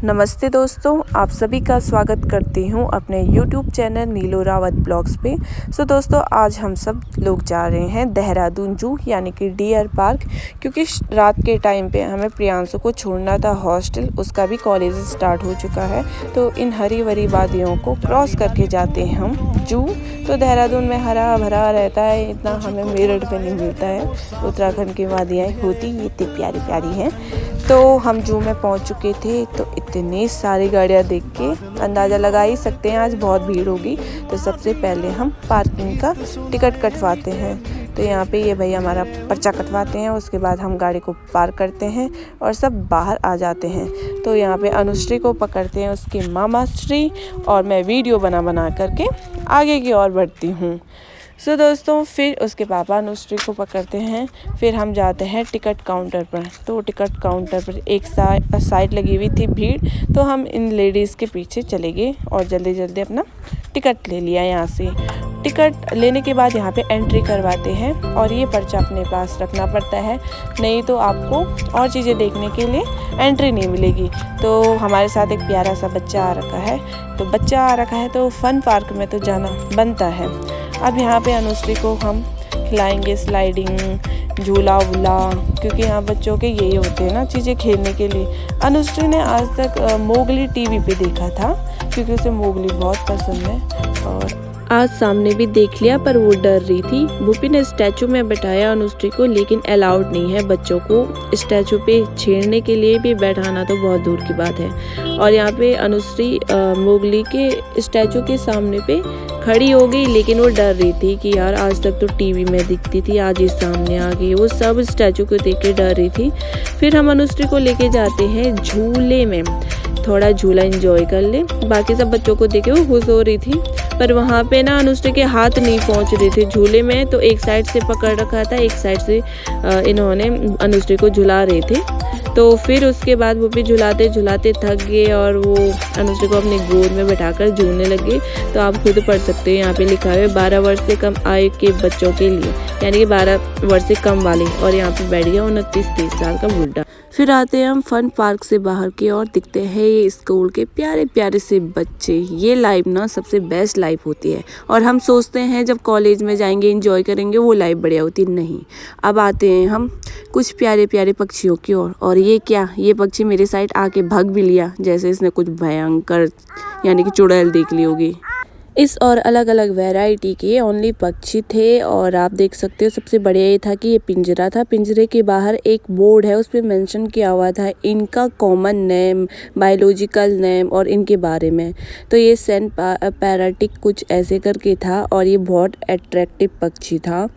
नमस्ते दोस्तों, आप सभी का स्वागत करती हूं अपने YouTube चैनल नीलू रावत ब्लॉग्स पे। दोस्तों, आज हम सब लोग जा रहे हैं देहरादून जू यानी कि डियर पार्क, क्योंकि रात के टाइम पे हमें प्रियांशु को छोड़ना था हॉस्टल। उसका भी कॉलेज स्टार्ट हो चुका है, तो इन हरी भरी वादियों को क्रॉस करके जाते हैं हम जू। तो देहरादून में हरा भरा रहता है, इतना हमें मेरठ में नहीं मिलता है। उत्तराखंड की वादियाँ होती ये इतनी प्यारी प्यारी हैं। तो हम जू में पहुंच चुके थे, तो इतनी सारी गाड़ियां देख के अंदाज़ा लगा ही सकते हैं आज बहुत भीड़ होगी। तो सबसे पहले हम पार्किंग का टिकट कटवाते हैं। तो यहाँ पे ये भैया हमारा पर्चा कटवाते हैं, उसके बाद हम गाड़ी को पार्क करते हैं और सब बाहर आ जाते हैं। तो यहाँ पे अनुश्री को पकड़ते हैं उसकी मामा श्री, और मैं वीडियो बना करके आगे की ओर बढ़ती हूँ। दोस्तों, फिर उसके पापा अनुश्री को पकड़ते हैं। फिर हम जाते हैं टिकट काउंटर पर। तो टिकट काउंटर पर एक साइड लगी हुई थी भीड़, तो हम इन लेडीज़ के पीछे चले गए और जल्दी जल्दी अपना टिकट ले लिया। यहाँ से टिकट लेने के बाद यहाँ पे एंट्री करवाते हैं, और ये पर्चा अपने पास रखना पड़ता है, नहीं तो आपको और चीज़ें देखने के लिए एंट्री नहीं मिलेगी। तो हमारे साथ एक प्यारा सा बच्चा आ रखा है, तो फन पार्क में तो जाना बनता है। अब यहाँ पे अनुश्री को हम खिलाएंगे स्लाइडिंग, झूला वूला, क्योंकि यहाँ बच्चों के यही होते हैं ना चीज़ें खेलने के लिए। अनुश्री ने आज तक मोगली टीवी पे देखा था, क्योंकि उसे मोगली बहुत पसंद है, और आज सामने भी देख लिया, पर वो डर रही थी। भूपी ने स्टैचू में बैठाया अनुश्री को, लेकिन अलाउड नहीं है बच्चों को स्टैचू पे छेड़ने के लिए भी बैठाना, तो बहुत दूर की बात है। और यहाँ पे अनुश्री मोगली के स्टैचू के सामने पे खड़ी हो गई, लेकिन वो डर रही थी कि यार आज तक तो टीवी में दिखती थी, आज इस सामने आ गई। वो सब स्टैचू को देख के डर रही थी। फिर हम अनुश्री को लेके जाते हैं झूले में, थोड़ा झूला एंजॉय कर ले। बाकी सब बच्चों को देखे वो खुश हो रही थी, पर वहाँ पे ना अनुश्री के हाथ नहीं पहुँच रहे थे झूले में, तो एक साइड से पकड़ रखा था, एक साइड से इन्होंने अनुश्री को झुला रहे थे। तो फिर उसके बाद वो भी झुलाते झुलाते थक गए, और वो अनुश्री को अपनी गोद में बैठाकर झूलने लगे। तो आप खुद पढ़ सकते हैं, यहाँ पे लिखा है 12 वर्ष से कम आयु के बच्चों के लिए, यानी कि 12 वर्ष से कम वाले। और यहाँ पे बैठ गया 29-30 साल का बुढ़ा। फिर आते हैं हम फन पार्क से बाहर की ओर, दिखते हैं ये स्कूल के प्यारे प्यारे से बच्चे। ये लाइफ ना सबसे बेस्ट लाइफ होती है, और हम सोचते हैं जब कॉलेज में जाएंगे एंजॉय करेंगे, वो लाइफ बढ़िया होती नहीं। अब आते हैं हम कुछ प्यारे प्यारे पक्षियों की ओर, और ये क्या, ये पक्षी मेरे साइड आके भाग भी लिया, जैसे इसने कुछ भयंकर यानी कि चुड़ैल देख ली होगी। इस और अलग अलग वैरायटी के ओनली पक्षी थे, और आप देख सकते हो सबसे बढ़िया ये था कि ये पिंजरा था। पिंजरे के बाहर एक बोर्ड है, उस पर मेंशन किया हुआ था इनका कॉमन नेम, बायोलॉजिकल नेम और इनके बारे में। तो ये सेंट पैराटिक कुछ ऐसे करके था, और ये बहुत अट्रैक्टिव पक्षी था।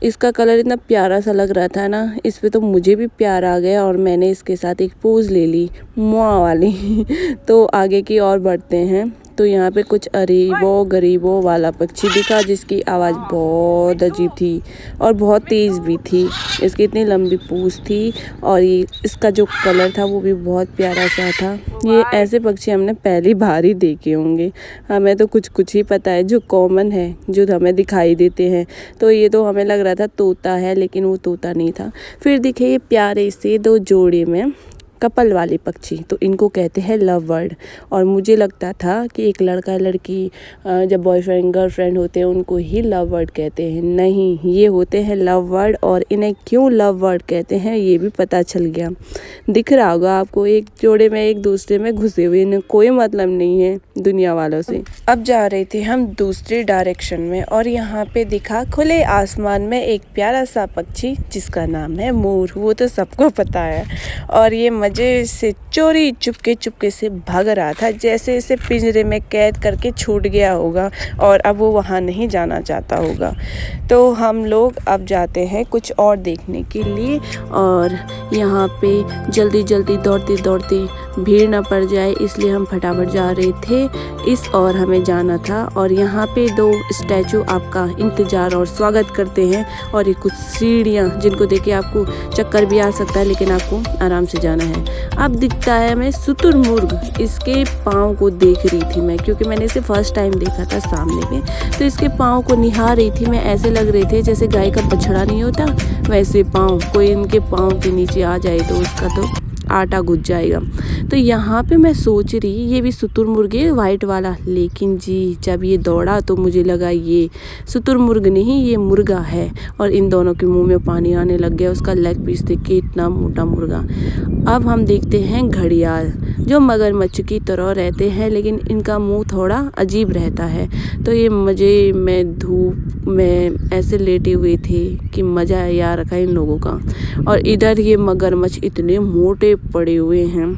इसका कलर इतना प्यारा सा लग रहा था ना, इस पर तो मुझे भी प्यार आ गया, और मैंने इसके साथ एक पोज ले ली मुआ वाली। तो आगे की ओर बढ़ते हैं। तो यहाँ पे कुछ अरीबो गरीबों वाला पक्षी दिखा, जिसकी आवाज़ बहुत अजीब थी और बहुत तेज़ भी थी। इसकी इतनी लंबी पूँछ थी, और ये इसका जो कलर था वो भी बहुत प्यारा सा था। ये ऐसे पक्षी हमने पहली बार ही देखे होंगे, हमें तो कुछ ही पता है जो कॉमन है, जो हमें दिखाई देते हैं। तो ये तो हमें लग रहा था तोता है, लेकिन वो तोता नहीं था। फिर दिखे ये प्यारे से 2 जोड़े में कपल वाले पक्षी, तो इनको कहते हैं लव बर्ड। और मुझे लगता था कि एक लड़का लड़की जब बॉयफ्रेंड गर्लफ्रेंड होते हैं उनको ही लव बर्ड कहते हैं, नहीं, ये होते हैं लव बर्ड। और इन्हें क्यों लव बर्ड कहते हैं ये भी पता चल गया। दिख रहा होगा आपको, एक जोड़े में एक दूसरे में घुसे हुए, इन्हें कोई मतलब नहीं है दुनिया वालों से। अब जा रहे थे हम दूसरी डायरेक्शन में, और यहाँ पे दिखा खुले आसमान में एक प्यारा सा पक्षी जिसका नाम है मोर। वो तो सबको पता है, और ये मजे से चोरी चुपके से भाग रहा था, जैसे इसे पिंजरे में कैद करके छूट गया होगा, और अब वो वहाँ नहीं जाना चाहता होगा। तो हम लोग अब जाते हैं कुछ और देखने के लिए, और यहाँ पे जल्दी जल्दी दौड़ते भीड़ ना पड़ जाए, इसलिए हम फटाफट जा रहे थे। इस और हमें जाना था, और यहाँ पे 2 स्टैचू आपका इंतज़ार और स्वागत करते हैं, और ये कुछ सीढ़ियाँ जिनको देख के आपको चक्कर भी आ सकता है, लेकिन आपको आराम से जाना है। अब दिखता है हमें शुतुरमुर्ग, इसके पाँव को देख रही थी मैं, क्योंकि मैंने इसे फर्स्ट टाइम देखा था सामने पे। तो इसके पाँव को निहार रही थी मैं, ऐसे लग रहे थे जैसे गाय का बछड़ा नहीं होता वैसे पाँव, कोई इनके पाँव के नीचे आ जाए तो उसका तो आटा घुस जाएगा। तो यहाँ पे मैं सोच रही ये भी शुतुरमुर्ग है वाइट वाला, लेकिन जी जब ये दौड़ा तो मुझे लगा ये शुतुरमुर्ग नहीं ये मुर्गा है, और इन दोनों के मुंह में पानी आने लग गया। उसका लेग पीस देख के इतना मोटा मुर्गा। अब हम देखते हैं घड़ियाल जो मगरमच्छ की तरह रहते हैं, लेकिन इनका मुंह थोड़ा अजीब रहता है। तो ये मज़े में धूप में ऐसे लेटे हुए थे कि मज़ा आ रखा है इन लोगों का। और इधर ये मगरमच्छ इतने मोटे पड़े हुए हैं।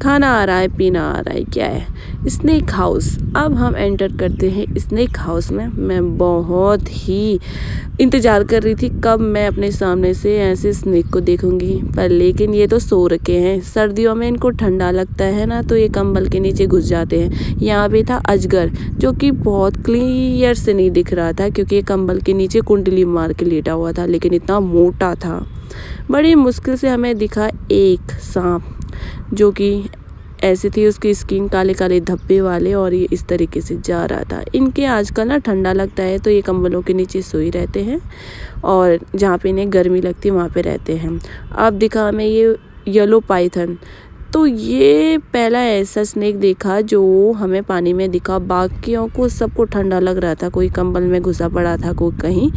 खाना आ रहा है, पीना आ रहा है, क्या है। Snake house. अब हम एंटर करते हैं स्नेक हाउस में। मैं बहुत ही इंतज़ार कर रही थी कब मैं अपने सामने से ऐसे स्नेक को देखूंगी, पर लेकिन ये तो सो रखे हैं। सर्दियों में इनको ठंडा लगता है ना, तो ये कंबल के नीचे घुस जाते हैं। यहाँ पे था अजगर, जो कि बहुत क्लियर से नहीं दिख रहा था क्योंकि ये कंबल के नीचे कुंडली मार के लेटा हुआ था, लेकिन इतना मोटा था। बड़ी मुश्किल से हमें दिखा एक सांप, जो कि ऐसे थी उसकी स्किन काले काले धब्बे वाले, और ये इस तरीके से जा रहा था। इनके आजकल ना ठंडा लगता है तो ये कंबलों के नीचे सोई रहते हैं, और जहाँ पे इन्हें गर्मी लगती है वहाँ पे रहते हैं। अब दिखा हमें ये येलो पाइथन। तो ये पहला ऐसा स्नेक देखा जो हमें पानी में दिखा। बाकियों को सबको ठंडा लग रहा था, कोई कंबल में घुसा पड़ा था, कोई कहीं,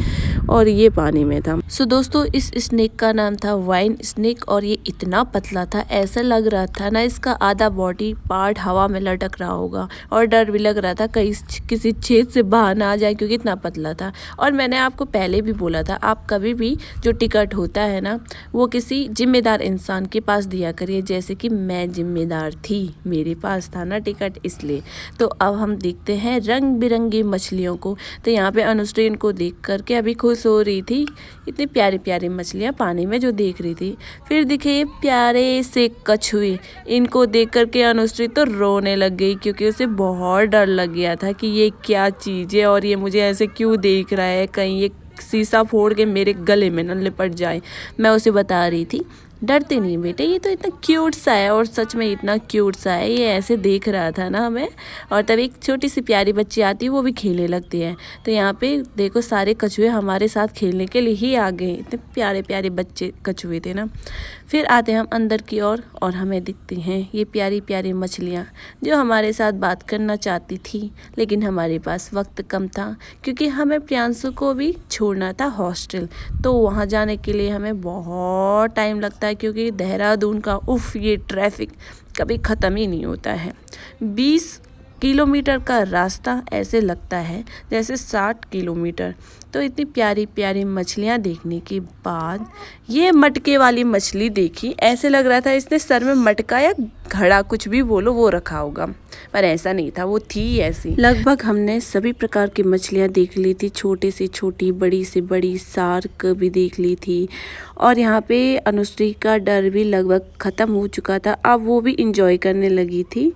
और ये पानी में था। सो दोस्तों इस स्नेक का नाम था वाइन स्नेक, और ये इतना पतला था, ऐसा लग रहा था ना इसका आधा बॉडी पार्ट हवा में लटक रहा होगा, और डर भी लग रहा था कहीं किसी छेद से बाहर ना आ जाए क्योंकि इतना पतला था। और मैंने आपको पहले भी बोला था, आप कभी भी जो टिकट होता है ना वो किसी जिम्मेदार इंसान के पास दिया करिए, जैसे कि मैं जिम्मेदार थी, मेरे पास था ना टिकट इसलिए। तो अब हम देखते हैं रंग बिरंगी मछलियों को। तो यहाँ पे अनुश्री इनको देख करके अभी खुश हो रही थी, इतनी प्यारी प्यारी मछलियाँ पानी में जो देख रही थी। फिर दिखे ये प्यारे से कछुए, इनको देख करके अनुश्री तो रोने लग गई क्योंकि उसे बहुत डर लग गया था कि ये क्या चीज़ है और ये मुझे ऐसे क्यों देख रहा है, कहीं ये शीशा फोड़ के मेरे गले में न लिपट जाए। मैं उसे बता रही थी डरते नहीं बेटे, ये तो इतना क्यूट सा है, और सच में इतना क्यूट सा है। ये ऐसे देख रहा था ना हमें, और तब एक छोटी सी प्यारी बच्ची आती है वो भी खेलने लगती है। तो यहाँ पे देखो सारे कछुए हमारे साथ खेलने के लिए ही आ गए, इतने प्यारे प्यारे बच्चे कछुए थे ना। फिर आते हम अंदर की ओर और हमें दिखती हैं ये प्यारी प्यारी मछलियाँ जो हमारे साथ बात करना चाहती थी, लेकिन हमारे पास वक्त कम था क्योंकि हमें प्रियांशु को भी छोड़ना था हॉस्टल। तो वहाँ जाने के लिए हमें बहुत टाइम लगता है क्योंकि देहरादून का ये ट्रैफिक कभी ख़त्म ही नहीं होता है। 20 किलोमीटर का रास्ता ऐसे लगता है जैसे 60 किलोमीटर। तो इतनी प्यारी प्यारी मछलियाँ देखने के बाद ये मटके वाली मछली देखी, ऐसे लग रहा था इसने सर में मटका या घड़ा कुछ भी बोलो वो रखा होगा, पर ऐसा नहीं था, वो थी ऐसी। लगभग हमने सभी प्रकार की मछलियाँ देख ली थी, छोटे से छोटी, बड़ी से बड़ी, शार्क भी देख ली थी। और यहाँ पे अनुश्री का डर भी लगभग ख़त्म हो चुका था, अब वो भी इंजॉय करने लगी थी।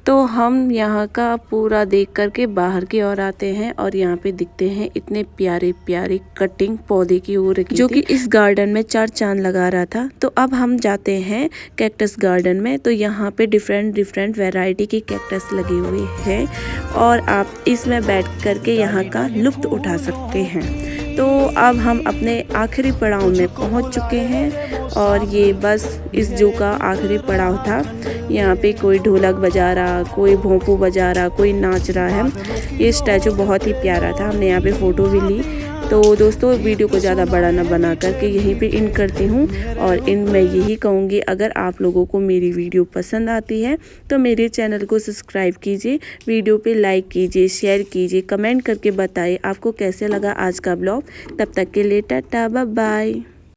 तो हम यहाँ का पूरा देख करके बाहर की ओर आते हैं और यहाँ पे दिखते हैं इतने प्यारे प्यारे कटिंग पौधे की हो रखी जो कि इस गार्डन में 4 चांद लगा रहा था। तो अब हम जाते हैं कैक्टस गार्डन में। तो यहाँ पे डिफरेंट वैरायटी की कैक्टस लगी हुई है और आप इसमें बैठ करके यहाँ का लुत्फ उठा सकते हैं। तो अब हम अपने आखिरी पड़ाव में पहुँच चुके हैं और ये बस इस जू का आखिरी पड़ाव था। यहाँ पे कोई ढोलक बजा रहा, कोई भोंपू बजा रहा, कोई नाच रहा है। ये स्टैचू बहुत ही प्यारा था, हमने यहाँ पे फ़ोटो भी ली। तो दोस्तों वीडियो को ज़्यादा बड़ा ना बना करके यहीं पे इन करती हूँ और मैं यही कहूँगी, अगर आप लोगों को मेरी वीडियो पसंद आती है तो मेरे चैनल को सब्सक्राइब कीजिए, वीडियो पे लाइक कीजिए, शेयर कीजिए, कमेंट करके बताइए आपको कैसे लगा आज का ब्लॉग। तब तक के लिए टाटा बाय बाय।